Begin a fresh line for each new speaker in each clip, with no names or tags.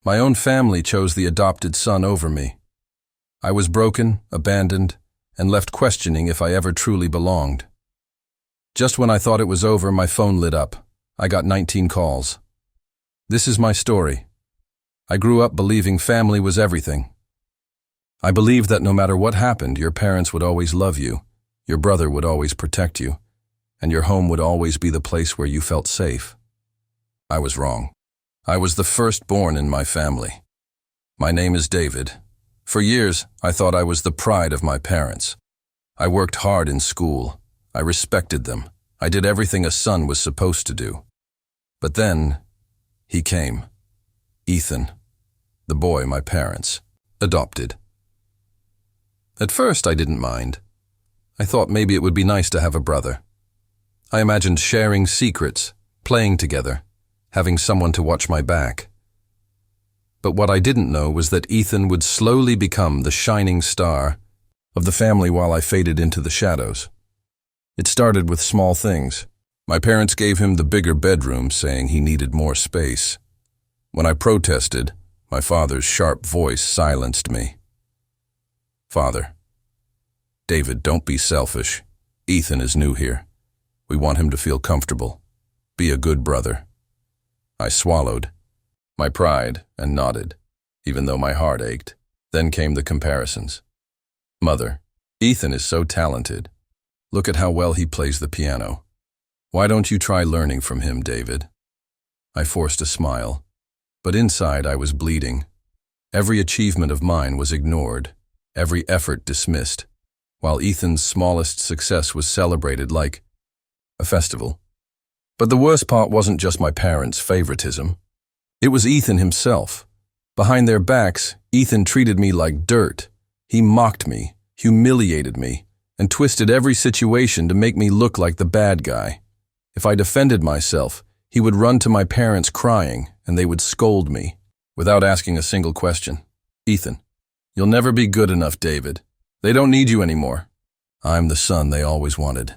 My own family chose the adopted son over me. I was broken, abandoned, and left questioning if I ever truly belonged. Just when I thought it was over, my phone lit up. I got 19 calls. This is my story. I grew up believing family was everything. I believed that no matter what happened, your parents would always love you, your brother would always protect you, and your home would always be the place where you felt safe. I was wrong. I was the firstborn in my family. My name is David. For years, I thought I was the pride of my parents. I worked hard in school. I respected them. I did everything a son was supposed to do. But then, he came. Ethan, the boy my parents adopted. At first, I didn't mind. I thought maybe it would be nice to have a brother. I imagined sharing secrets, playing together, having someone to watch my back. But what I didn't know was that Ethan would slowly become the shining star of the family while I faded into the shadows. It started with small things. My parents gave him the bigger bedroom, saying he needed more space. When I protested, my father's sharp voice silenced me. Father, David, don't be selfish. Ethan is new here. We want him to feel comfortable. Be a good brother. I swallowed my pride and nodded, even though my heart ached. Then came the comparisons. Mother, Ethan is so talented. Look at how well he plays the piano. Why don't you try learning from him, David? I forced a smile, but inside I was bleeding. Every achievement of mine was ignored, every effort dismissed, while Ethan's smallest success was celebrated like a festival. But the worst part wasn't just my parents' favoritism. It was Ethan himself. Behind their backs, Ethan treated me like dirt. He mocked me, humiliated me, and twisted every situation to make me look like the bad guy. If I defended myself, he would run to my parents crying, and they would scold me, without asking a single question. Ethan, you'll never be good enough, David. They don't need you anymore. I'm the son they always wanted.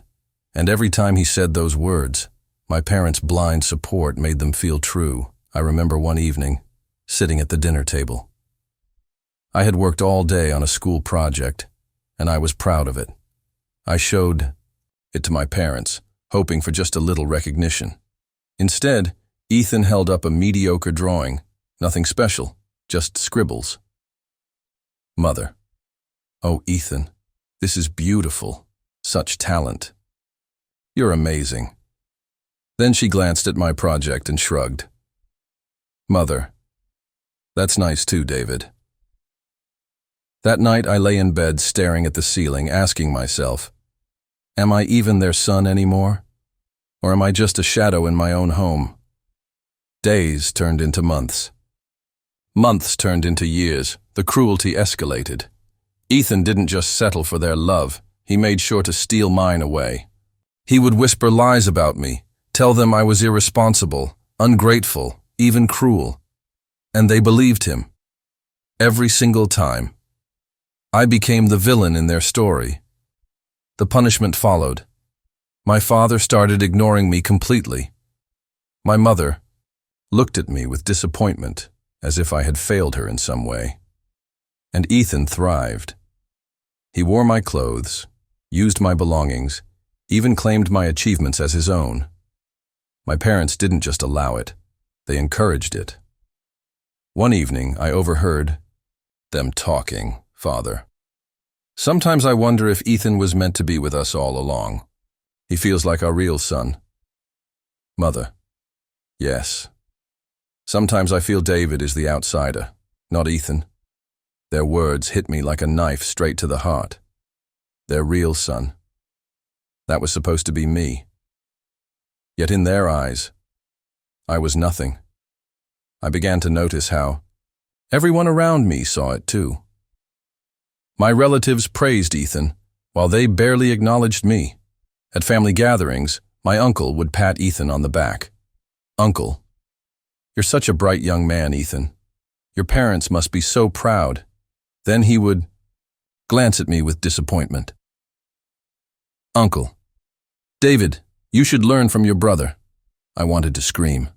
And every time he said those words, my parents' blind support made them feel true. I remember one evening, sitting at the dinner table. I had worked all day on a school project, and I was proud of it. I showed it to my parents, hoping for just a little recognition. Instead, Ethan held up a mediocre drawing, nothing special, just scribbles. Mother, oh Ethan, this is beautiful, such talent. You're amazing. Then she glanced at my project and shrugged. Mother, that's nice too, David. That night I lay in bed staring at the ceiling, asking myself, am I even their son anymore? Or am I just a shadow in my own home? Days turned into months. Months turned into years. The cruelty escalated. Ethan didn't just settle for their love, he made sure to steal mine away. He would whisper lies about me, tell them I was irresponsible, ungrateful, even cruel. And they believed him. Every single time. I became the villain in their story. The punishment followed. My father started ignoring me completely. My mother looked at me with disappointment, as if I had failed her in some way. And Ethan thrived. He wore my clothes, used my belongings, even claimed my achievements as his own. My parents didn't just allow it, they encouraged it. One evening, I overheard them talking, Father. Sometimes I wonder if Ethan was meant to be with us all along. He feels like our real son. Mother, yes. Sometimes I feel David is the outsider, not Ethan. Their words hit me like a knife straight to the heart. Their real son. That was supposed to be me. Yet in their eyes, I was nothing. I began to notice how everyone around me saw it too. My relatives praised Ethan, while they barely acknowledged me. At family gatherings, my uncle would pat Ethan on the back. Uncle, you're such a bright young man, Ethan. Your parents must be so proud. Then he would glance at me with disappointment. Uncle, David, you should learn from your brother. I wanted to scream.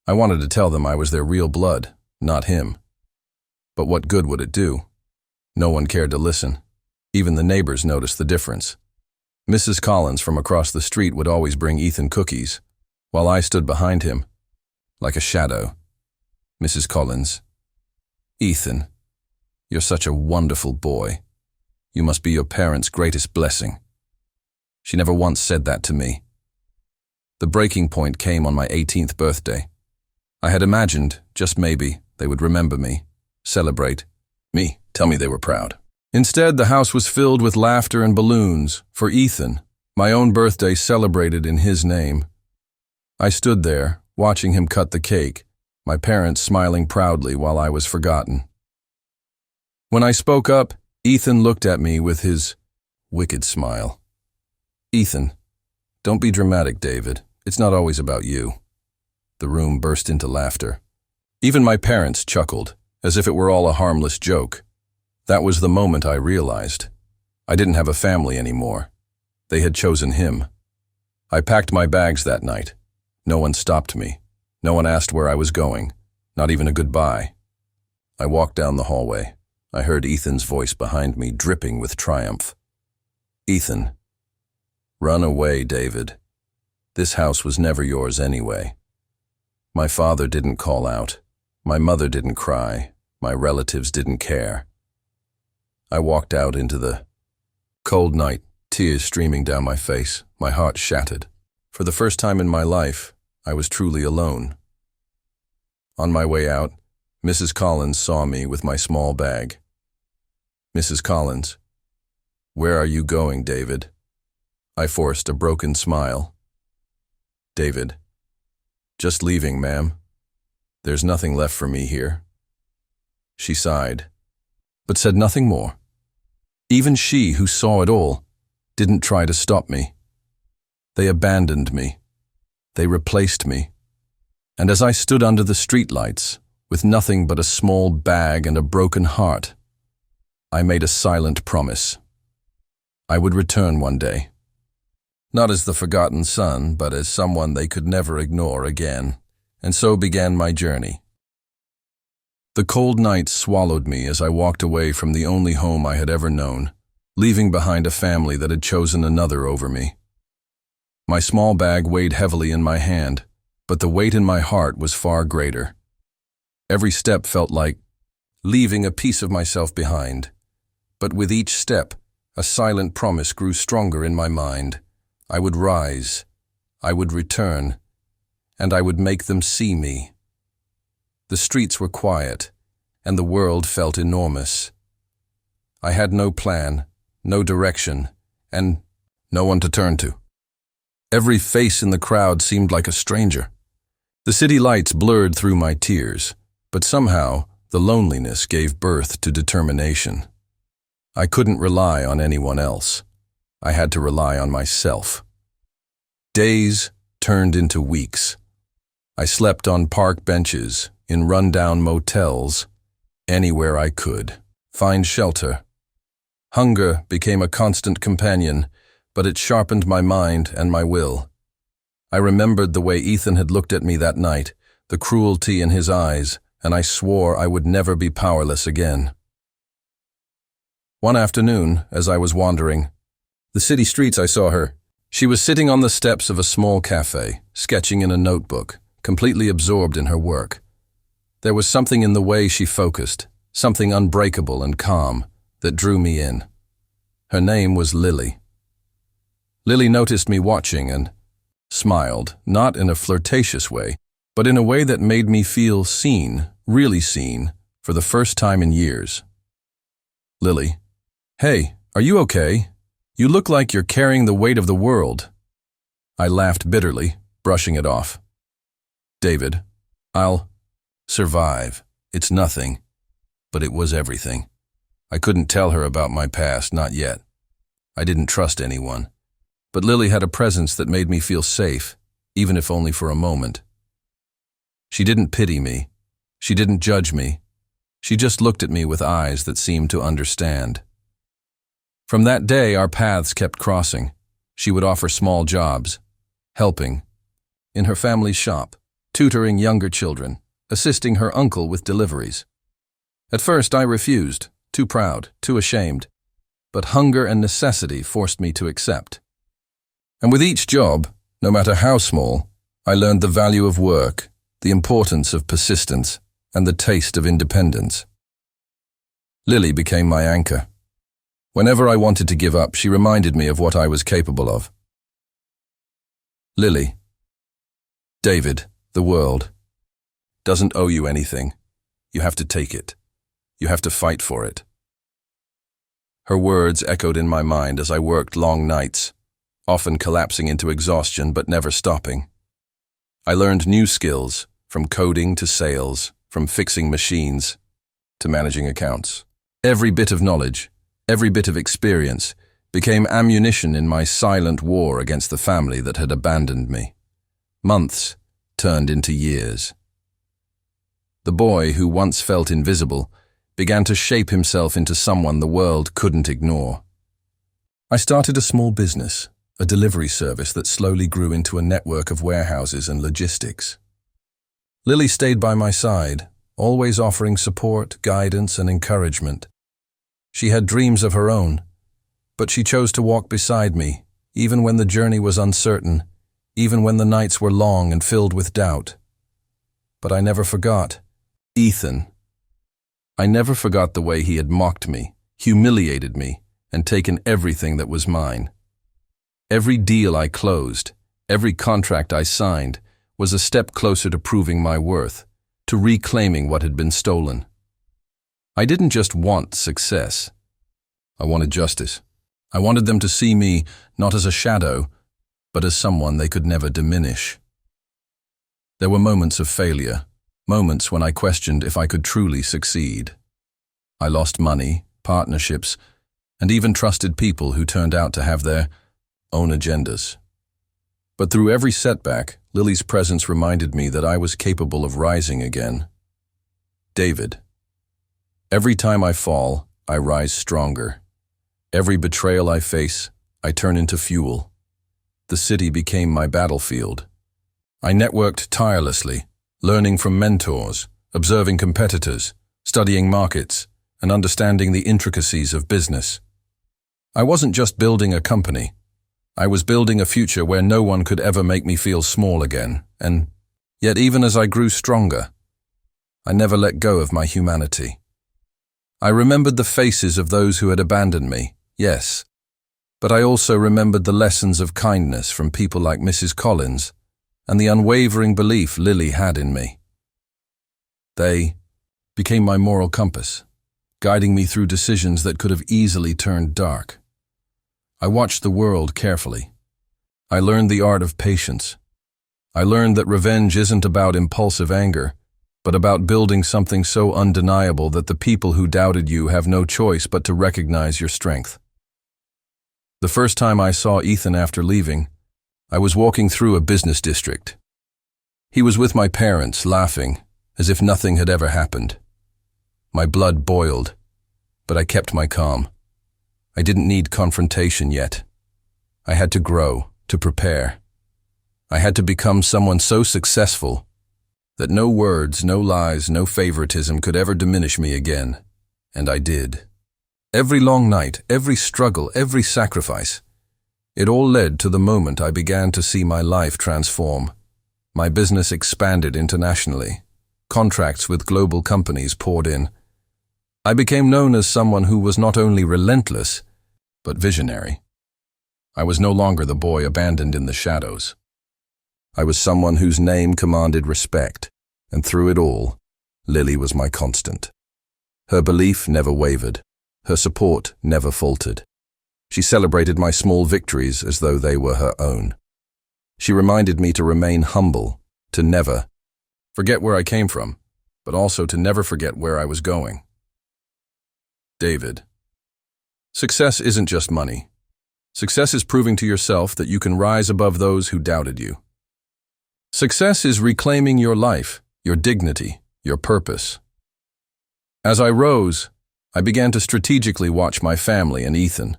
I wanted to tell them I was their real blood, not him. But what good would it do? No one cared to listen. Even the neighbors noticed the difference. Mrs. Collins from across the street would always bring Ethan cookies, while I stood behind him, like a shadow. Mrs. Collins, "Ethan, you're such a wonderful boy. You must be your parents' greatest blessing." She never once said that to me. The breaking point came on my 18th birthday. I had imagined, just maybe, they would remember me, celebrate me, tell me they were proud. Instead, the house was filled with laughter and balloons for Ethan, my own birthday celebrated in his name. I stood there, watching him cut the cake, my parents smiling proudly while I was forgotten. When I spoke up, Ethan looked at me with his wicked smile. "Ethan, don't be dramatic, David. It's not always about you." The room burst into laughter. Even my parents chuckled, as if it were all a harmless joke. That was the moment I realized. I didn't have a family anymore. They had chosen him. I packed my bags that night. No one stopped me. No one asked where I was going, not even a goodbye. I walked down the hallway. I heard Ethan's voice behind me, dripping with triumph. "Ethan, run away, David. This house was never yours anyway." My father didn't call out. My mother didn't cry. My relatives didn't care. I walked out into the cold night, tears streaming down my face, my heart shattered. For the first time in my life, I was truly alone. On my way out, Mrs. Collins saw me with my small bag. "Mrs. Collins, where are you going, David?" I forced a broken smile. "David, just leaving, ma'am. There's nothing left for me here." She sighed, but said nothing more. Even she, who saw it all, didn't try to stop me. They abandoned me. They replaced me. And as I stood under the streetlights, with nothing but a small bag and a broken heart, I made a silent promise. I would return one day. Not as the forgotten son, but as someone they could never ignore again. And so began my journey. The cold night swallowed me as I walked away from the only home I had ever known, leaving behind a family that had chosen another over me. My small bag weighed heavily in my hand, but the weight in my heart was far greater. Every step felt like leaving a piece of myself behind. But with each step, a silent promise grew stronger in my mind. I would rise, I would return, and I would make them see me. The streets were quiet, and the world felt enormous. I had no plan, no direction, and no one to turn to. Every face in the crowd seemed like a stranger. The city lights blurred through my tears, but somehow the loneliness gave birth to determination. I couldn't rely on anyone else. I had to rely on myself. Days turned into weeks. I slept on park benches, in run-down motels, anywhere I could find shelter. Hunger became a constant companion, but it sharpened my mind and my will. I remembered the way Ethan had looked at me that night, the cruelty in his eyes, and I swore I would never be powerless again. One afternoon, as I was wandering the city streets, I saw her. She was sitting on the steps of a small cafe, sketching in a notebook, completely absorbed in her work. There was something in the way she focused, something unbreakable and calm, that drew me in. Her name was Lily. Lily noticed me watching and smiled, not in a flirtatious way, but in a way that made me feel seen, really seen, for the first time in years. "Lily, hey, are you okay? You look like you're carrying the weight of the world." I laughed bitterly, brushing it off. "David, I'll survive. It's nothing." But it was everything. I couldn't tell her about my past, not yet. I didn't trust anyone. But Lily had a presence that made me feel safe, even if only for a moment. She didn't pity me. She didn't judge me. She just looked at me with eyes that seemed to understand. From that day, our paths kept crossing. She would offer small jobs, helping, in her family's shop, tutoring younger children, assisting her uncle with deliveries. At first I refused, too proud, too ashamed, but hunger and necessity forced me to accept. And with each job, no matter how small, I learned the value of work, the importance of persistence, and the taste of independence. Lily became my anchor. Whenever I wanted to give up, she reminded me of what I was capable of. Lily, David, the world, doesn't owe you anything. You have to take it. You have to fight for it. Her words echoed in my mind as I worked long nights, often collapsing into exhaustion but never stopping. I learned new skills, from coding to sales, from fixing machines to managing accounts. Every bit of knowledge, every bit of experience became ammunition in my silent war against the family that had abandoned me. Months turned into years. The boy who once felt invisible began to shape himself into someone the world couldn't ignore. I started a small business, a delivery service that slowly grew into a network of warehouses and logistics. Lily stayed by my side, always offering support, guidance, and encouragement. She had dreams of her own, but she chose to walk beside me, even when the journey was uncertain, even when the nights were long and filled with doubt. But I never forgot Ethan. I never forgot the way he had mocked me, humiliated me, and taken everything that was mine. Every deal I closed, every contract I signed, was a step closer to proving my worth, to reclaiming what had been stolen. I didn't just want success. I wanted justice. I wanted them to see me not as a shadow, but as someone they could never diminish. There were moments of failure, moments when I questioned if I could truly succeed. I lost money, partnerships, and even trusted people who turned out to have their own agendas. But through every setback, Lily's presence reminded me that I was capable of rising again. David. Every time I fall, I rise stronger. Every betrayal I face, I turn into fuel. The city became my battlefield. I networked tirelessly, learning from mentors, observing competitors, studying markets, and understanding the intricacies of business. I wasn't just building a company. I was building a future where no one could ever make me feel small again, and yet even as I grew stronger, I never let go of my humanity. I remembered the faces of those who had abandoned me, yes, but I also remembered the lessons of kindness from people like Mrs. Collins and the unwavering belief Lily had in me. They became my moral compass, guiding me through decisions that could have easily turned dark. I watched the world carefully. I learned the art of patience. I learned that revenge isn't about impulsive anger, but about building something so undeniable that the people who doubted you have no choice but to recognize your strength. The first time I saw Ethan after leaving, I was walking through a business district. He was with my parents, laughing, as if nothing had ever happened. My blood boiled, but I kept my calm. I didn't need confrontation yet. I had to grow, to prepare. I had to become someone so successful that no words, no lies, no favoritism could ever diminish me again. And I did. Every long night, every struggle, every sacrifice, it all led to the moment I began to see my life transform. My business expanded internationally. Contracts with global companies poured in. I became known as someone who was not only relentless, but visionary. I was no longer the boy abandoned in the shadows. I was someone whose name commanded respect, and through it all, Lily was my constant. Her belief never wavered. Her support never faltered. She celebrated my small victories as though they were her own. She reminded me to remain humble, to never forget where I came from, but also to never forget where I was going. David. Success isn't just money. Success is proving to yourself that you can rise above those who doubted you. Success is reclaiming your life, your dignity, your purpose. As I rose, I began to strategically watch my family and Ethan.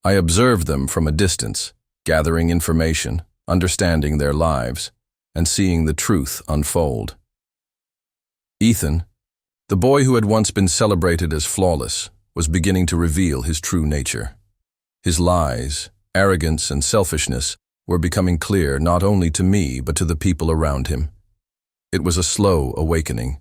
I observed them from a distance, gathering information, understanding their lives, and seeing the truth unfold. Ethan, the boy who had once been celebrated as flawless, was beginning to reveal his true nature. His lies, arrogance, and selfishness were becoming clear not only to me but to the people around him. It was a slow awakening.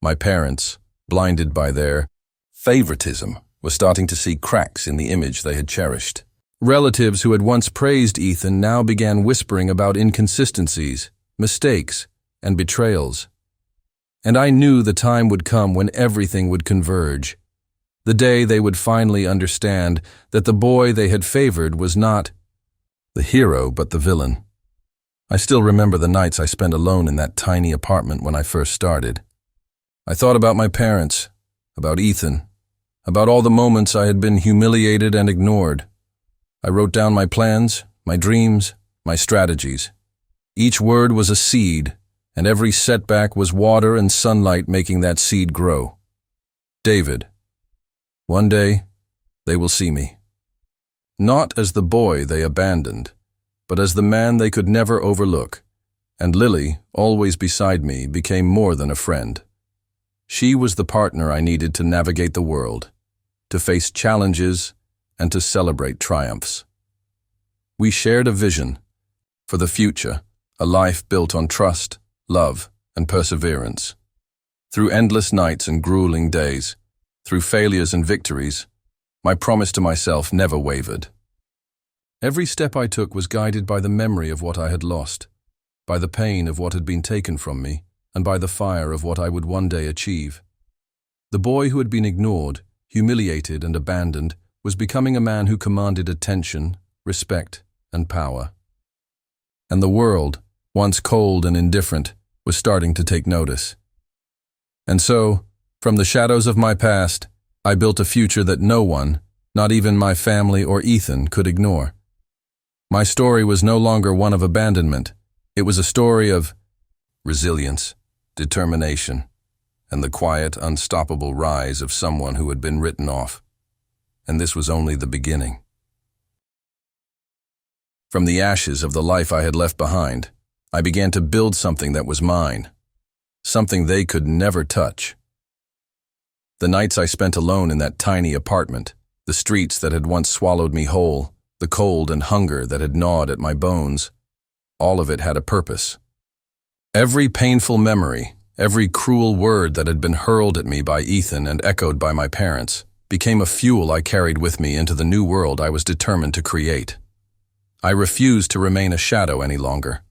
My parents, blinded by their favoritism, were starting to see cracks in the image they had cherished. Relatives who had once praised Ethan now began whispering about inconsistencies, mistakes, and betrayals. And I knew the time would come when everything would converge. The day they would finally understand that the boy they had favored was not the hero but the villain. I still remember the nights I spent alone in that tiny apartment when I first started. I thought about my parents, about Ethan, about all the moments I had been humiliated and ignored. I wrote down my plans, my dreams, my strategies. Each word was a seed, and every setback was water and sunlight making that seed grow. David, one day, they will see me. Not as the boy they abandoned, but as the man they could never overlook. And Lily, always beside me, became more than a friend. She was the partner I needed to navigate the world, to face challenges, and to celebrate triumphs. We shared a vision for the future, a life built on trust, love, and perseverance. Through endless nights and grueling days, through failures and victories, my promise to myself never wavered. Every step I took was guided by the memory of what I had lost, by the pain of what had been taken from me, and by the fire of what I would one day achieve. The boy who had been ignored, humiliated, and abandoned was becoming a man who commanded attention, respect, and power. And the world, once cold and indifferent, was starting to take notice. And so, from the shadows of my past, I built a future that no one, not even my family or Ethan, could ignore. My story was no longer one of abandonment. It was a story of resilience, determination, and the quiet, unstoppable rise of someone who had been written off. And this was only the beginning. From the ashes of the life I had left behind, I began to build something that was mine, something they could never touch. The nights I spent alone in that tiny apartment, the streets that had once swallowed me whole, the cold and hunger that had gnawed at my bones, all of it had a purpose. Every painful memory, every cruel word that had been hurled at me by Ethan and echoed by my parents, became a fuel I carried with me into the new world I was determined to create. I refused to remain a shadow any longer.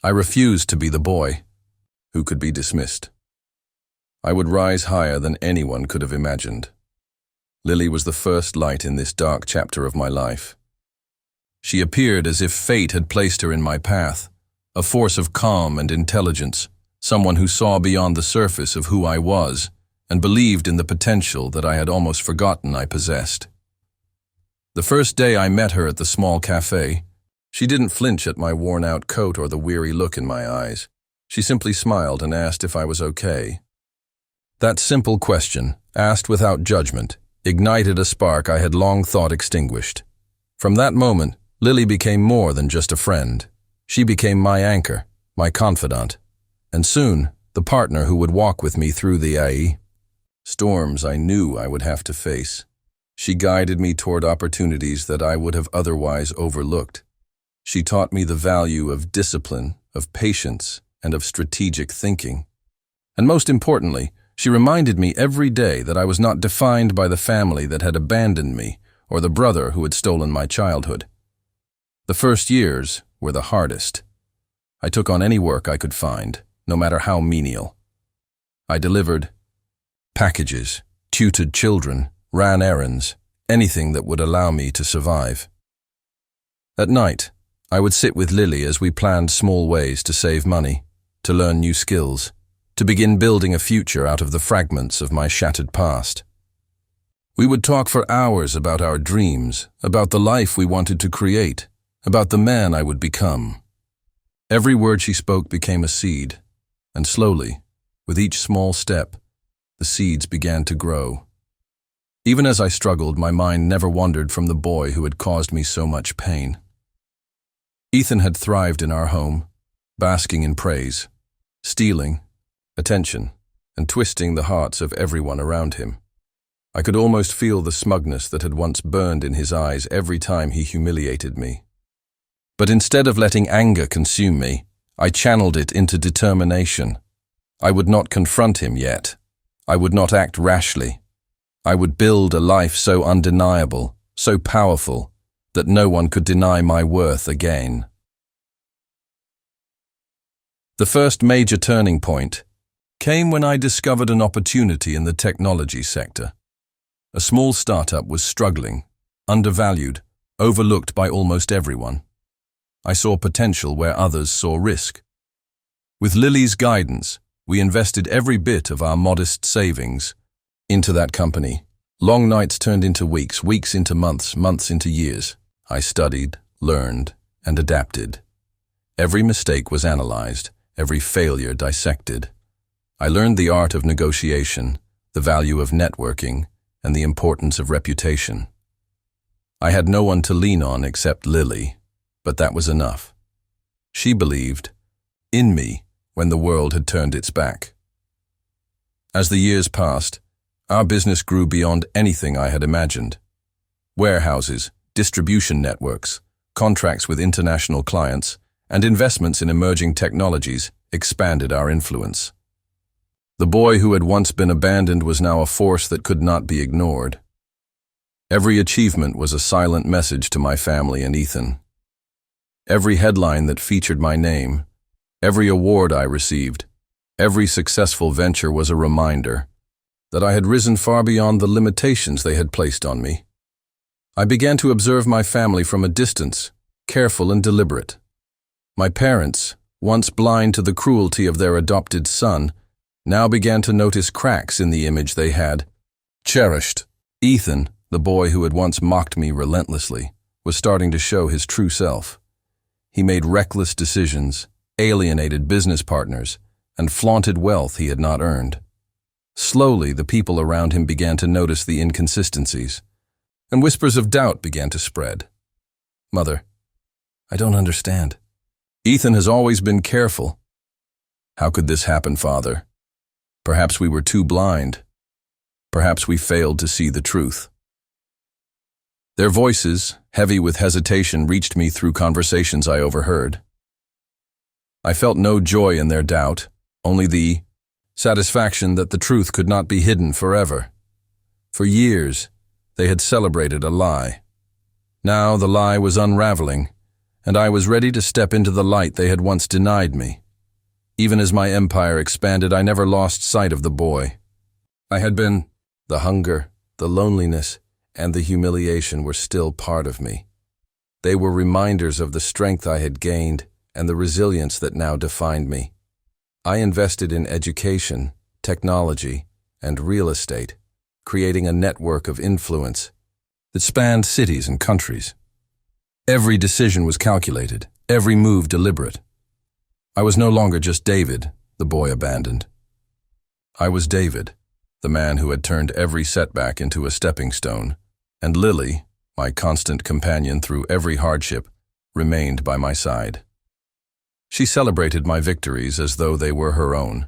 I refused to be the boy who could be dismissed. I would rise higher than anyone could have imagined. Lily was the first light in this dark chapter of my life. She appeared as if fate had placed her in my path, a force of calm and intelligence, someone who saw beyond the surface of who I was and believed in the potential that I had almost forgotten I possessed. The first day I met her at the small cafe, she didn't flinch at my worn-out coat or the weary look in my eyes. She simply smiled and asked if I was okay. That simple question, asked without judgment, ignited a spark I had long thought extinguished. From that moment, Lily became more than just a friend. She became my anchor, my confidant, and soon the partner who would walk with me through the storms I knew I would have to face. She guided me toward opportunities that I would have otherwise overlooked. She taught me the value of discipline, of patience, and of strategic thinking. And most importantly, she reminded me every day that I was not defined by the family that had abandoned me or the brother who had stolen my childhood. The first years were the hardest. I took on any work I could find, no matter how menial. I delivered packages, tutored children, ran errands, anything that would allow me to survive. At night, I would sit with Lily as we planned small ways to save money, to learn new skills, to begin building a future out of the fragments of my shattered past. We would talk for hours about our dreams, about the life we wanted to create, about the man I would become. Every word she spoke became a seed, and slowly, with each small step, the seeds began to grow. Even as I struggled, my mind never wandered from the boy who had caused me so much pain. Ethan had thrived in our home, basking in praise, stealing attention, and twisting the hearts of everyone around him. I could almost feel the smugness that had once burned in his eyes every time he humiliated me. But instead of letting anger consume me, I channeled it into determination. I would not confront him yet. I would not act rashly. I would build a life so undeniable, so powerful, that no one could deny my worth again. The first major turning point came when I discovered an opportunity in the technology sector. A small startup was struggling, undervalued, overlooked by almost everyone. I saw potential where others saw risk. With Lily's guidance, we invested every bit of our modest savings into that company. Long nights turned into weeks, weeks into months, months into years. I studied, learned, and adapted. Every mistake was analyzed, every failure dissected. I learned the art of negotiation, the value of networking, and the importance of reputation. I had no one to lean on except Lily, but that was enough. She believed in me when the world had turned its back. As the years passed, our business grew beyond anything I had imagined. Warehouses, distribution networks, contracts with international clients, and investments in emerging technologies expanded our influence. The boy who had once been abandoned was now a force that could not be ignored. Every achievement was a silent message to my family and Ethan. Every headline that featured my name, every award I received, every successful venture was a reminder that I had risen far beyond the limitations they had placed on me. I began to observe my family from a distance, careful and deliberate. My parents, once blind to the cruelty of their adopted son, now began to notice cracks in the image they had cherished. Ethan, the boy who had once mocked me relentlessly, was starting to show his true self. He made reckless decisions, alienated business partners, and flaunted wealth he had not earned. Slowly, the people around him began to notice the inconsistencies, and whispers of doubt began to spread. "Mother, I don't understand. Ethan has always been careful. How could this happen, Father? Perhaps we were too blind. Perhaps we failed to see the truth." Their voices, heavy with hesitation, reached me through conversations I overheard. I felt no joy in their doubt, only the satisfaction that the truth could not be hidden forever. For years, they had celebrated a lie. Now the lie was unraveling, and I was ready to step into the light they had once denied me. Even as my empire expanded, I never lost sight of the boy. The hunger, the loneliness, and the humiliation were still part of me. They were reminders of the strength I had gained and the resilience that now defined me. I invested in education, technology, and real estate, creating a network of influence that spanned cities and countries. Every decision was calculated, every move deliberate. I was no longer just David, the boy abandoned. I was David, the man who had turned every setback into a stepping stone, and Lily, my constant companion through every hardship, remained by my side. She celebrated my victories as though they were her own,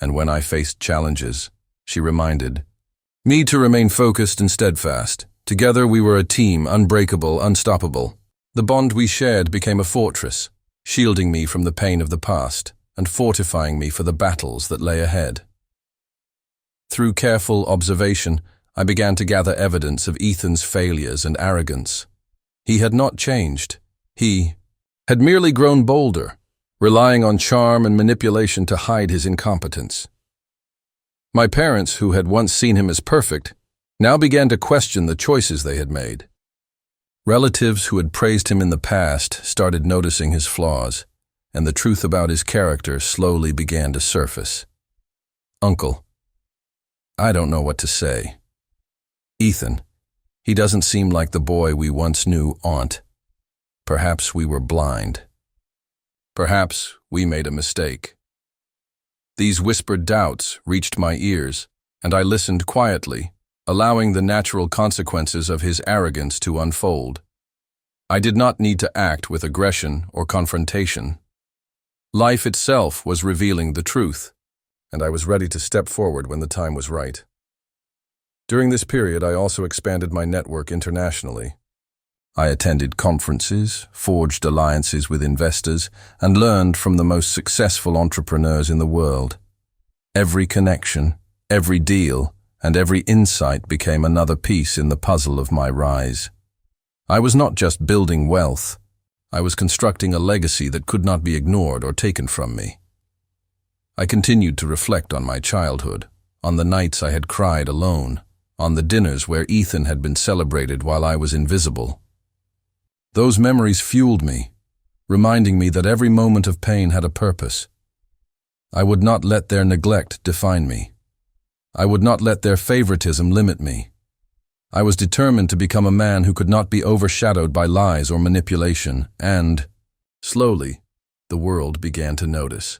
and when I faced challenges, she reminded me to remain focused and steadfast. Together we were a team, unbreakable, unstoppable. The bond we shared became a fortress, shielding me from the pain of the past and fortifying me for the battles that lay ahead. Through careful observation, I began to gather evidence of Ethan's failures and arrogance. He had not changed. He had merely grown bolder, relying on charm and manipulation to hide his incompetence. My parents, who had once seen him as perfect, now began to question the choices they had made. Relatives who had praised him in the past started noticing his flaws, and the truth about his character slowly began to surface. "Uncle, I don't know what to say. Ethan, he doesn't seem like the boy we once knew, Aunt. Perhaps we were blind. Perhaps we made a mistake." These whispered doubts reached my ears, and I listened quietly, allowing the natural consequences of his arrogance to unfold. I did not need to act with aggression or confrontation. Life itself was revealing the truth, and I was ready to step forward when the time was right. During this period, I also expanded my network internationally. I attended conferences, forged alliances with investors, and learned from the most successful entrepreneurs in the world. Every connection, every deal, and every insight became another piece in the puzzle of my rise. I was not just building wealth, I was constructing a legacy that could not be ignored or taken from me. I continued to reflect on my childhood, on the nights I had cried alone, on the dinners where Ethan had been celebrated while I was invisible. Those memories fueled me, reminding me that every moment of pain had a purpose. I would not let their neglect define me. I would not let their favoritism limit me. I was determined to become a man who could not be overshadowed by lies or manipulation, and, slowly, the world began to notice.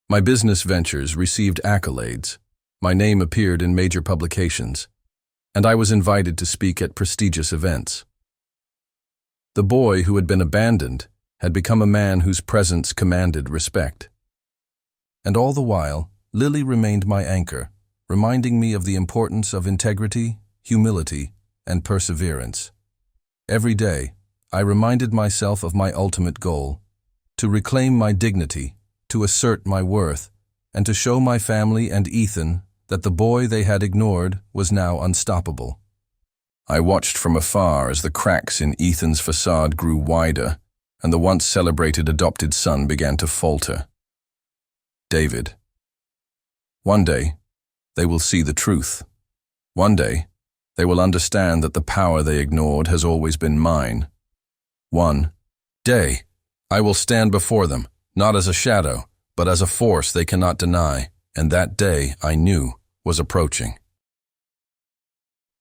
My business ventures received accolades, my name appeared in major publications, and I was invited to speak at prestigious events. The boy who had been abandoned had become a man whose presence commanded respect. And all the while, Lily remained my anchor, reminding me of the importance of integrity, humility, and perseverance. Every day, I reminded myself of my ultimate goal, to reclaim my dignity, to assert my worth, and to show my family and Ethan that the boy they had ignored was now unstoppable. I watched from afar as the cracks in Ethan's facade grew wider and the once celebrated adopted son began to falter. David. One day, they will see the truth. One day, they will understand that the power they ignored has always been mine. One day, I will stand before them, not as a shadow, but as a force they cannot deny, and that day, I knew, was approaching.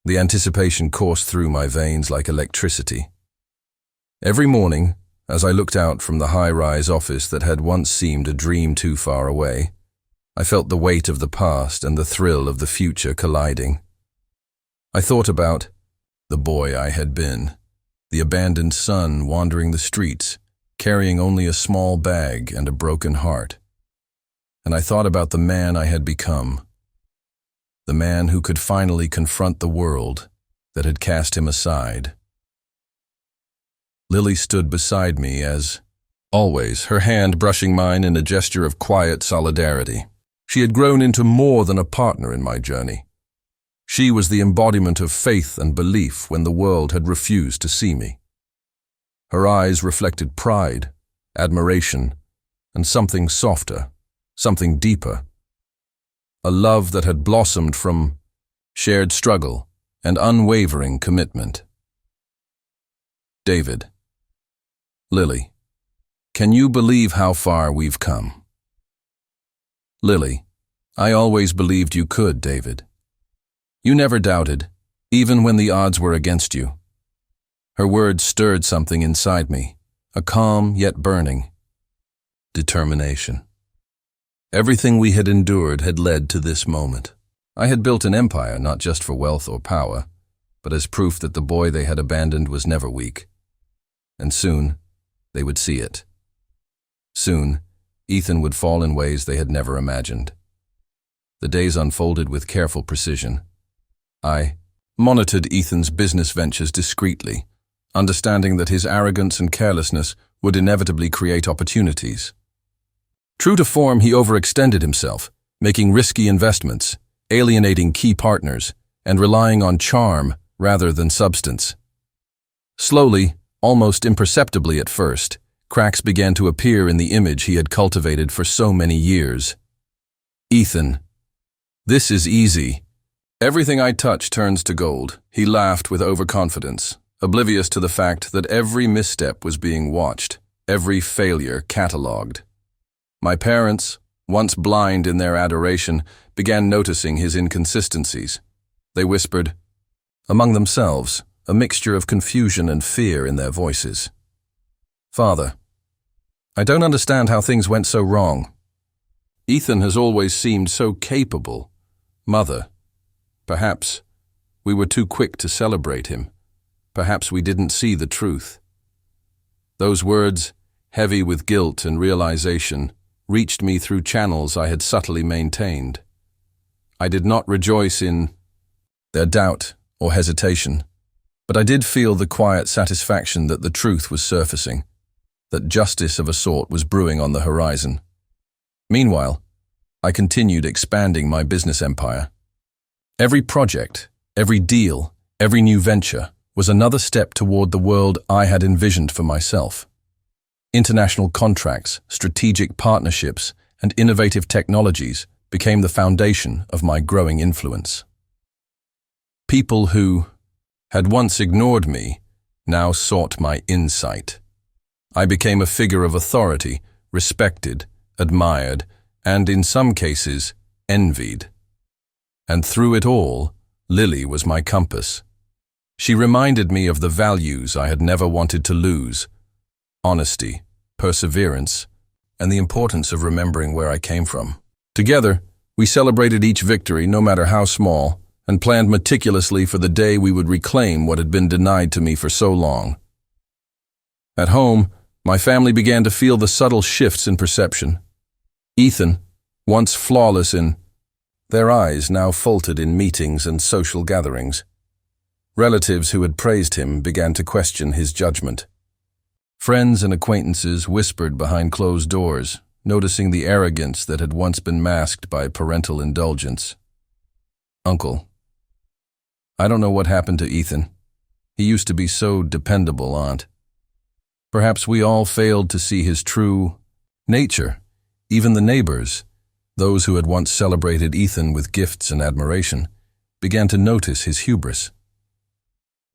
The anticipation coursed through my veins like electricity. Every morning, as I looked out from the high-rise office that had once seemed a dream too far away, I felt the weight of the past and the thrill of the future colliding. I thought about the boy I had been, the abandoned son wandering the streets, carrying only a small bag and a broken heart. And I thought about the man I had become, the man who could finally confront the world that had cast him aside. Lily stood beside me as, always, her hand brushing mine in a gesture of quiet solidarity. She had grown into more than a partner in my journey. She was the embodiment of faith and belief when the world had refused to see me. Her eyes reflected pride, admiration, and something softer, something deeper. A love that had blossomed from shared struggle and unwavering commitment. David. Lily. Can you believe how far we've come? Lily. I always believed you could, David. You never doubted, even when the odds were against you. Her words stirred something inside me, a calm yet burning determination. Everything we had endured had led to this moment. I had built an empire not just for wealth or power, but as proof that the boy they had abandoned was never weak. And soon, they would see it. Soon, Ethan would fall in ways they had never imagined. The days unfolded with careful precision. I monitored Ethan's business ventures discreetly, understanding that his arrogance and carelessness would inevitably create opportunities. True to form, he overextended himself, making risky investments, alienating key partners, and relying on charm rather than substance. Slowly, almost imperceptibly at first, cracks began to appear in the image he had cultivated for so many years. Ethan. This is easy. Everything I touch turns to gold, he laughed with overconfidence, oblivious to the fact that every misstep was being watched, every failure catalogued. My parents, once blind in their adoration, began noticing his inconsistencies. They whispered, among themselves, a mixture of confusion and fear in their voices. Father, I don't understand how things went so wrong. Ethan has always seemed so capable. Mother, perhaps we were too quick to celebrate him. Perhaps we didn't see the truth. Those words, heavy with guilt and realization, reached me through channels I had subtly maintained. I did not rejoice in their doubt or hesitation, but I did feel the quiet satisfaction that the truth was surfacing, that justice of a sort was brewing on the horizon. Meanwhile, I continued expanding my business empire. Every project, every deal, every new venture was another step toward the world I had envisioned for myself. International contracts, strategic partnerships, and innovative technologies became the foundation of my growing influence. People who had once ignored me now sought my insight. I became a figure of authority, respected, admired, and in some cases, envied. And through it all, Lily was my compass. She reminded me of the values I had never wanted to lose: honesty, perseverance, and the importance of remembering where I came from. Together, we celebrated each victory, no matter how small, and planned meticulously for the day we would reclaim what had been denied to me for so long. At home, my family began to feel the subtle shifts in perception. Ethan, once flawless in their eyes, now faltered in meetings and social gatherings. Relatives who had praised him began to question his judgment. Friends and acquaintances whispered behind closed doors, noticing the arrogance that had once been masked by parental indulgence. Uncle, I don't know what happened to Ethan. He used to be so dependable, Aunt. Perhaps we all failed to see his true nature. Even the neighbors, those who had once celebrated Ethan with gifts and admiration, began to notice his hubris.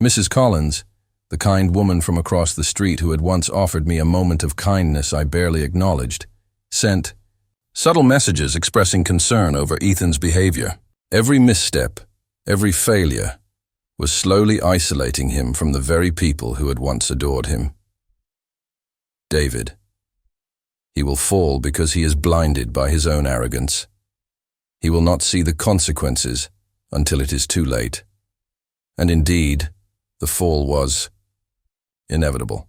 Mrs. Collins, the kind woman from across the street who had once offered me a moment of kindness I barely acknowledged, sent subtle messages expressing concern over Ethan's behavior. Every misstep, every failure, was slowly isolating him from the very people who had once adored him. David. He will fall because he is blinded by his own arrogance. He will not see the consequences until it is too late. And indeed, the fall was inevitable.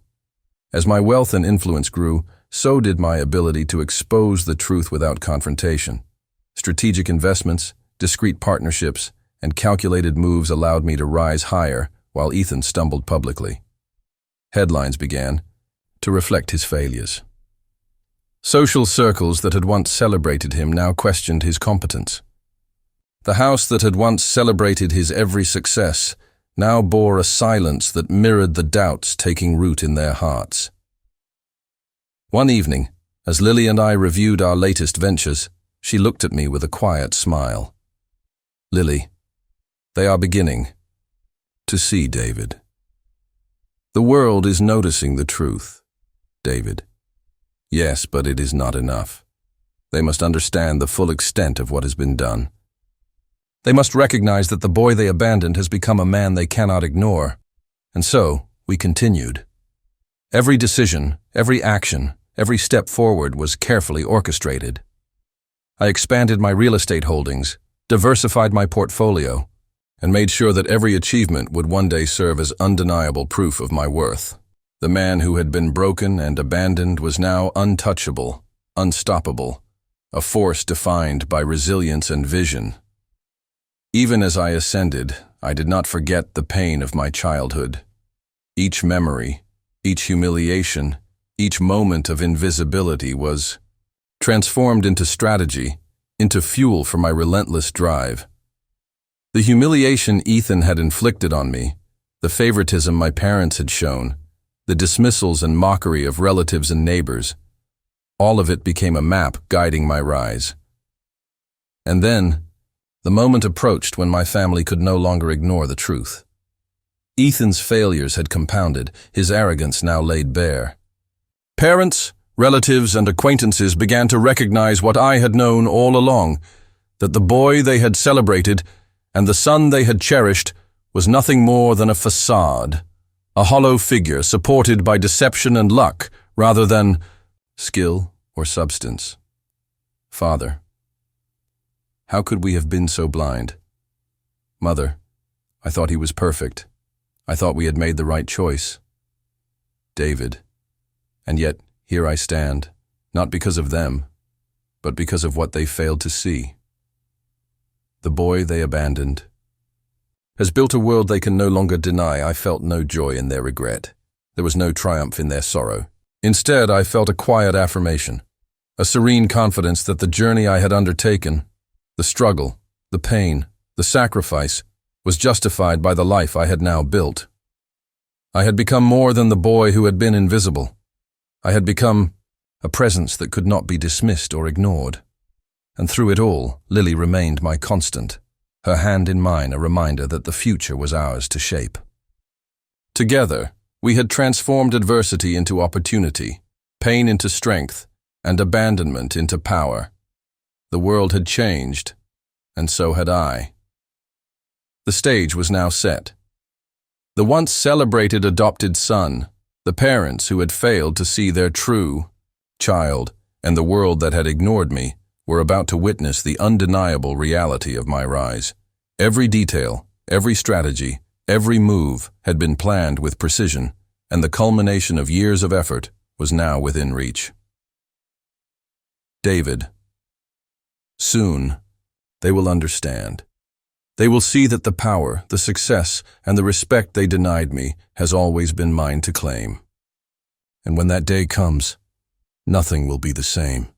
As my wealth and influence grew, so did my ability to expose the truth without confrontation. Strategic investments, discreet partnerships, and calculated moves allowed me to rise higher while Ethan stumbled publicly. Headlines began to reflect his failures. Social circles that had once celebrated him now questioned his competence. The house that had once celebrated his every success now bore a silence that mirrored the doubts taking root in their hearts. One evening, as Lily and I reviewed our latest ventures, she looked at me with a quiet smile. Lily, they are beginning to see David. The world is noticing the truth, David. Yes, but it is not enough. They must understand the full extent of what has been done. They must recognize that the boy they abandoned has become a man they cannot ignore. And so, we continued. Every decision, every action, every step forward was carefully orchestrated. I expanded my real estate holdings, diversified my portfolio, and made sure that every achievement would one day serve as undeniable proof of my worth. The man who had been broken and abandoned was now untouchable, unstoppable, a force defined by resilience and vision. Even as I ascended, I did not forget the pain of my childhood. Each memory, each humiliation, each moment of invisibility was transformed into strategy, into fuel for my relentless drive. The humiliation Ethan had inflicted on me, the favoritism my parents had shown, the dismissals and mockery of relatives and neighbors, all of it became a map guiding my rise. And then, the moment approached when my family could no longer ignore the truth. Ethan's failures had compounded, his arrogance now laid bare. Parents, relatives, and acquaintances began to recognize what I had known all along, that the boy they had celebrated and the son they had cherished was nothing more than a facade, a hollow figure supported by deception and luck rather than skill or substance. Father, how could we have been so blind? Mother, I thought he was perfect. I thought we had made the right choice. David, and yet here I stand, not because of them, but because of what they failed to see. The boy they abandoned has built a world they can no longer deny. I felt no joy in their regret. There was no triumph in their sorrow. Instead, I felt a quiet affirmation, a serene confidence that the journey I had undertaken, the struggle, the pain, the sacrifice, was justified by the life I had now built. I had become more than the boy who had been invisible. I had become a presence that could not be dismissed or ignored. And through it all, Lily remained my constant, her hand in mine a reminder that the future was ours to shape. Together, we had transformed adversity into opportunity, pain into strength, and abandonment into power. The world had changed, and so had I. The stage was now set. The once celebrated adopted son, the parents who had failed to see their true child, and the world that had ignored me, were about to witness the undeniable reality of my rise. Every detail, every strategy, every move had been planned with precision, and the culmination of years of effort was now within reach. David. Soon, they will understand. They will see that the power, the success, and the respect they denied me has always been mine to claim. And when that day comes, nothing will be the same.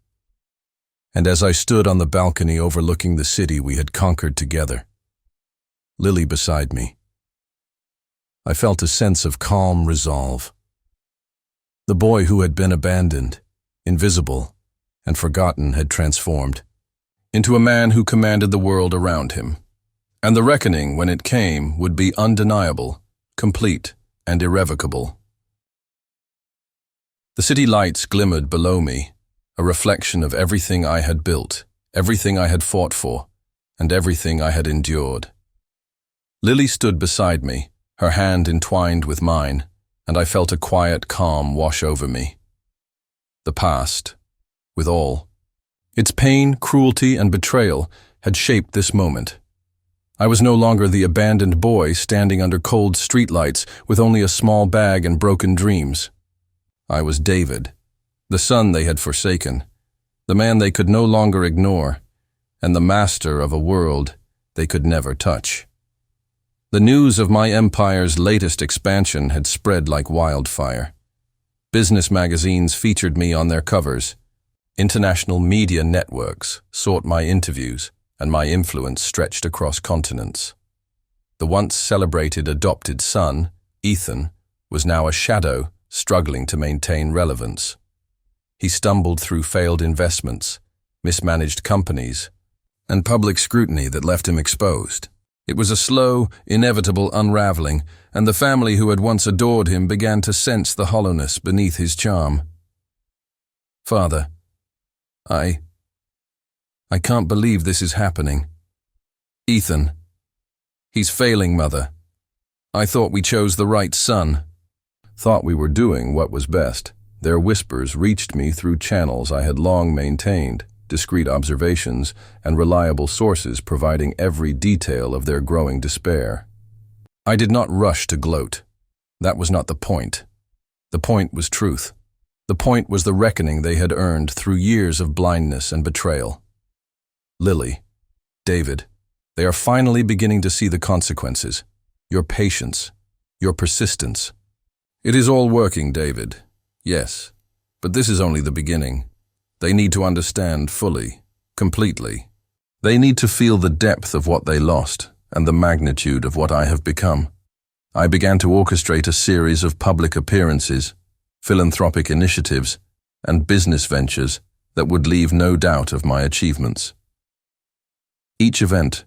And as I stood on the balcony overlooking the city we had conquered together, Lily beside me, I felt a sense of calm resolve. The boy who had been abandoned, invisible, and forgotten had transformed into a man who commanded the world around him. And the reckoning, when it came, would be undeniable, complete, and irrevocable. The city lights glimmered below me, a reflection of everything I had built, everything I had fought for, and everything I had endured. Lily stood beside me, her hand entwined with mine, and I felt a quiet calm wash over me. The past, with all its pain, cruelty, and betrayal, had shaped this moment. I was no longer the abandoned boy standing under cold streetlights with only a small bag and broken dreams. I was David, the son they had forsaken, the man they could no longer ignore, and the master of a world they could never touch. The news of my empire's latest expansion had spread like wildfire. Business magazines featured me on their covers. International media networks sought my interviews, and my influence stretched across continents. The once celebrated adopted son, Ethan, was now a shadow struggling to maintain relevance. He stumbled through failed investments, mismanaged companies, and public scrutiny that left him exposed. It was a slow, inevitable unraveling, and the family who had once adored him began to sense the hollowness beneath his charm. Father, I can't believe this is happening. Ethan, he's failing, Mother. I thought we chose the right son. Thought we were doing what was best. Their whispers reached me through channels I had long maintained, discreet observations, and reliable sources providing every detail of their growing despair. I did not rush to gloat. That was not the point. The point was truth. The point was the reckoning they had earned through years of blindness and betrayal. Lily, David, they are finally beginning to see the consequences. Your patience, your persistence. It is all working, David. Yes, but this is only the beginning. They need to understand fully, completely. They need to feel the depth of what they lost and the magnitude of what I have become. I began to orchestrate a series of public appearances, philanthropic initiatives, and business ventures that would leave no doubt of my achievements. Each event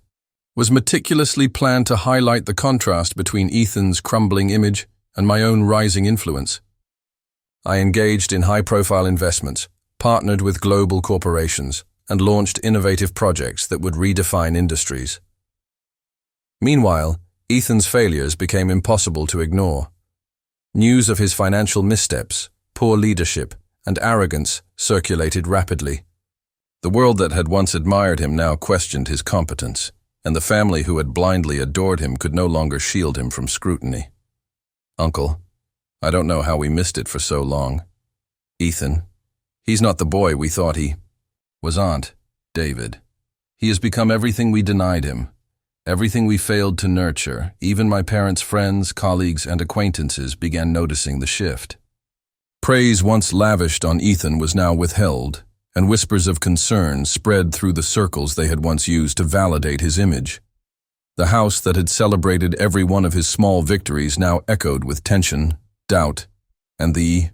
was meticulously planned to highlight the contrast between Ethan's crumbling image and my own rising influence. I engaged in high-profile investments, partnered with global corporations, and launched innovative projects that would redefine industries. Meanwhile, Ethan's failures became impossible to ignore. News of his financial missteps, poor leadership, and arrogance circulated rapidly. The world that had once admired him now questioned his competence, and the family who had blindly adored him could no longer shield him from scrutiny. Uncle, I don't know how we missed it for so long. Ethan, he's not the boy we thought he was Aunt David. He has become everything we denied him, everything we failed to nurture. Even my parents' friends, colleagues, and acquaintances began noticing the shift. Praise once lavished on Ethan was now withheld, and whispers of concern spread through the circles they had once used to validate his image. The house that had celebrated every one of his small victories now echoed with tension, doubt, and the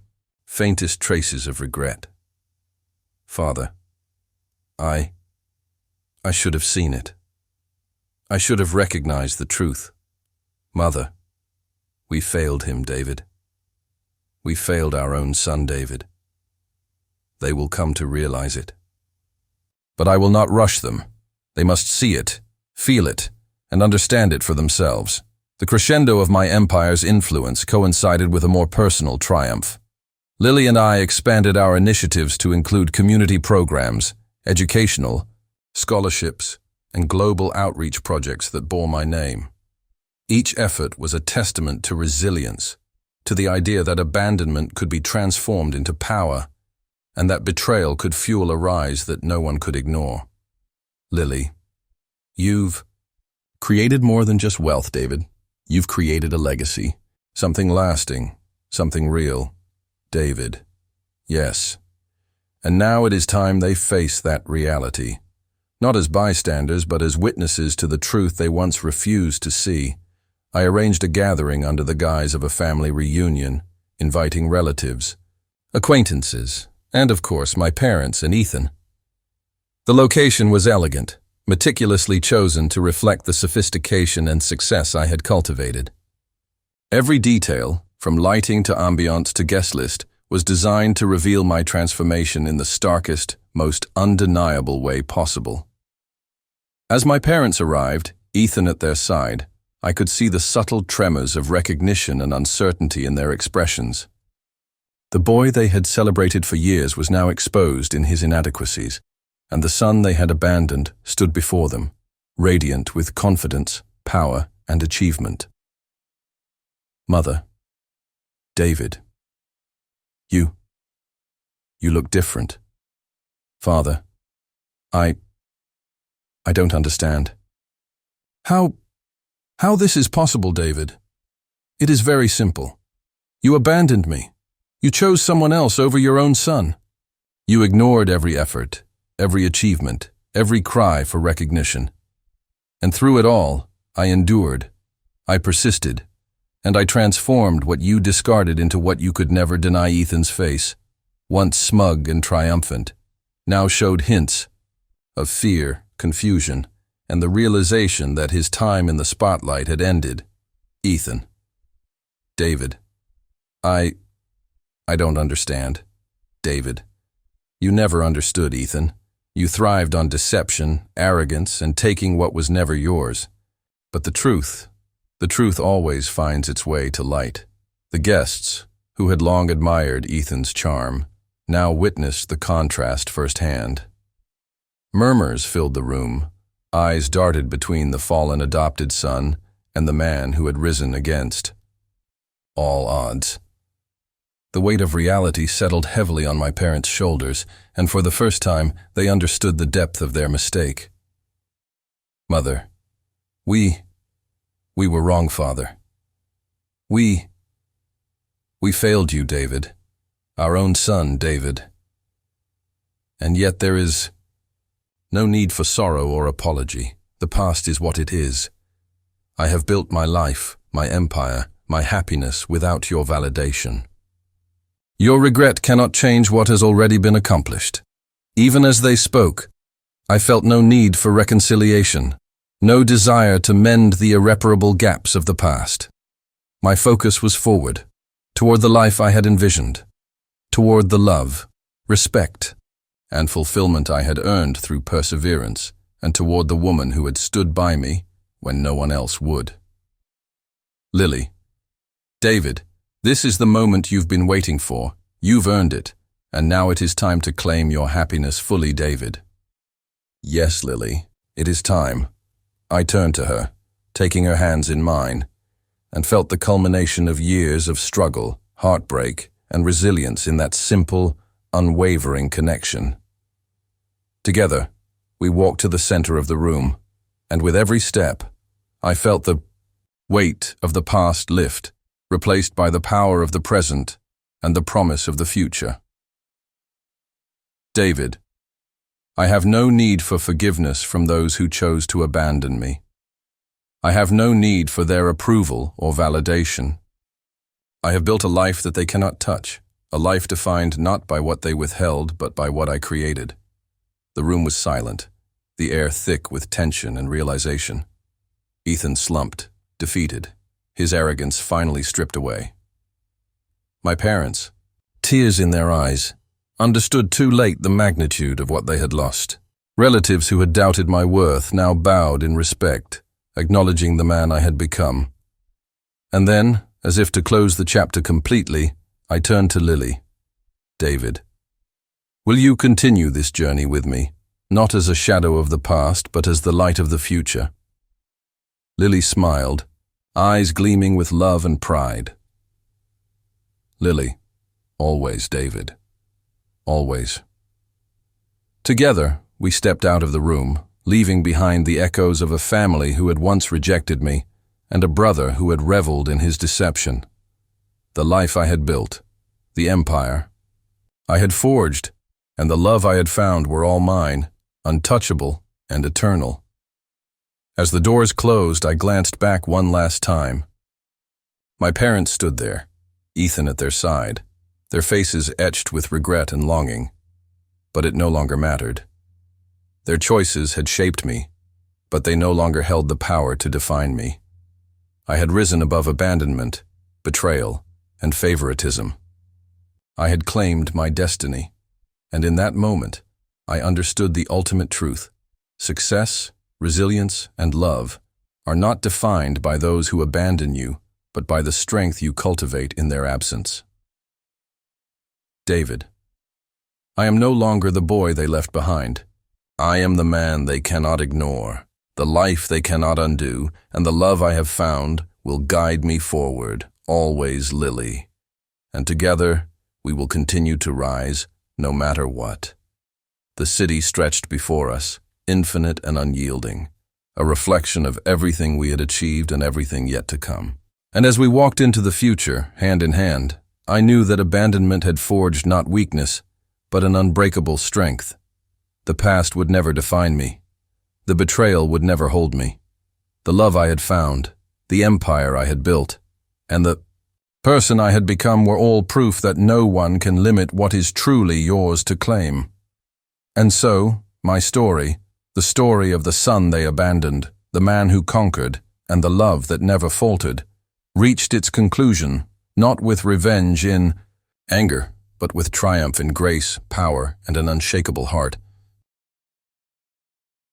faintest traces of regret. Father, I should have seen it. I should have recognized the truth. Mother, we failed him, David. We failed our own son, David. They will come to realize it. But I will not rush them. They must see it, feel it, and understand it for themselves. The crescendo of my empire's influence coincided with a more personal triumph. Lily and I expanded our initiatives to include community programs, educational, scholarships, and global outreach projects that bore my name. Each effort was a testament to resilience, to the idea that abandonment could be transformed into power, and that betrayal could fuel a rise that no one could ignore. Lily, you've created more than just wealth, David. You've created a legacy, something lasting, something real. David, yes. And now it is time they face that reality. Not as bystanders, but as witnesses to the truth they once refused to see. I arranged a gathering under the guise of a family reunion, inviting relatives, acquaintances, and of course my parents and Ethan. The location was elegant, meticulously chosen to reflect the sophistication and success I had cultivated. Every detail, from lighting to ambiance to guest list, was designed to reveal my transformation in the starkest, most undeniable way possible. As my parents arrived, Ethan at their side, I could see the subtle tremors of recognition and uncertainty in their expressions. The boy they had celebrated for years was now exposed in his inadequacies, and the son they had abandoned stood before them, radiant with confidence, power, and achievement. Mother, David, you look different. Father, I don't understand. How this is possible, David? It is very simple. You abandoned me. You chose someone else over your own son. You ignored every effort, every achievement, every cry for recognition. And through it all, I endured. I persisted. And I transformed what you discarded into what you could never deny. Ethan's face, once smug and triumphant, now showed hints of fear, confusion, and the realization that his time in the spotlight had ended. Ethan. David. I don't understand. David. You never understood, Ethan. You thrived on deception, arrogance, and taking what was never yours. But the truth always finds its way to light. The guests, who had long admired Ethan's charm, now witnessed the contrast firsthand. Murmurs filled the room. Eyes darted between the fallen adopted son and the man who had risen against all odds. The weight of reality settled heavily on my parents' shoulders, and for the first time they understood the depth of their mistake. Mother, we were wrong, Father. We failed you, David, our own son, David. And yet there is no need for sorrow or apology. The past is what it is. I have built my life, my empire, my happiness without your validation. Your regret cannot change what has already been accomplished. Even as they spoke, I felt no need for reconciliation, no desire to mend the irreparable gaps of the past. My focus was forward, toward the life I had envisioned, toward the love, respect, and fulfillment I had earned through perseverance, and toward the woman who had stood by me when no one else would. Lily. David, this is the moment you've been waiting for. You've earned it, and now it is time to claim your happiness fully, David. Yes, Lily, it is time. I turned to her, taking her hands in mine, and felt the culmination of years of struggle, heartbreak, and resilience in that simple, unwavering connection. Together, we walked to the center of the room, and with every step, I felt the weight of the past lift, replaced by the power of the present and the promise of the future. David, I have no need for forgiveness from those who chose to abandon me. I have no need for their approval or validation. I have built a life that they cannot touch, a life defined not by what they withheld, but by what I created. The room was silent, the air thick with tension and realization. Ethan slumped, defeated, his arrogance finally stripped away. My parents, tears in their eyes, understood too late the magnitude of what they had lost. Relatives who had doubted my worth now bowed in respect, acknowledging the man I had become. And then, as if to close the chapter completely, I turned to Lily. David, will you continue this journey with me, not as a shadow of the past, but as the light of the future? Lily smiled, eyes gleaming with love and pride. Lily, always, David. Always. Together, we stepped out of the room, leaving behind the echoes of a family who had once rejected me and a brother who had reveled in his deception. The life I had built, the empire I had forged, and the love I had found were all mine, untouchable and eternal. As the doors closed, I glanced back one last time. My parents stood there, Ethan at their side, their faces etched with regret and longing. But it no longer mattered. Their choices had shaped me, but they no longer held the power to define me. I had risen above abandonment, betrayal, and favoritism. I had claimed my destiny, and in that moment, I understood the ultimate truth. Success, resilience, and love are not defined by those who abandon you, but by the strength you cultivate in their absence. David, I am no longer the boy they left behind. I am the man they cannot ignore, the life they cannot undo, and the love I have found will guide me forward, always, Lily. And together, we will continue to rise, no matter what. The city stretched before us, infinite and unyielding, a reflection of everything we had achieved and everything yet to come. And as we walked into the future, hand in hand, I knew that abandonment had forged not weakness, but an unbreakable strength. The past would never define me. The betrayal would never hold me. The love I had found, the empire I had built, and the person I had become were all proof that no one can limit what is truly yours to claim. And so, my story, the story of the son they abandoned, the man who conquered, and the love that never faltered, reached its conclusion, not with revenge in anger, but with triumph in grace, power, and an unshakable heart.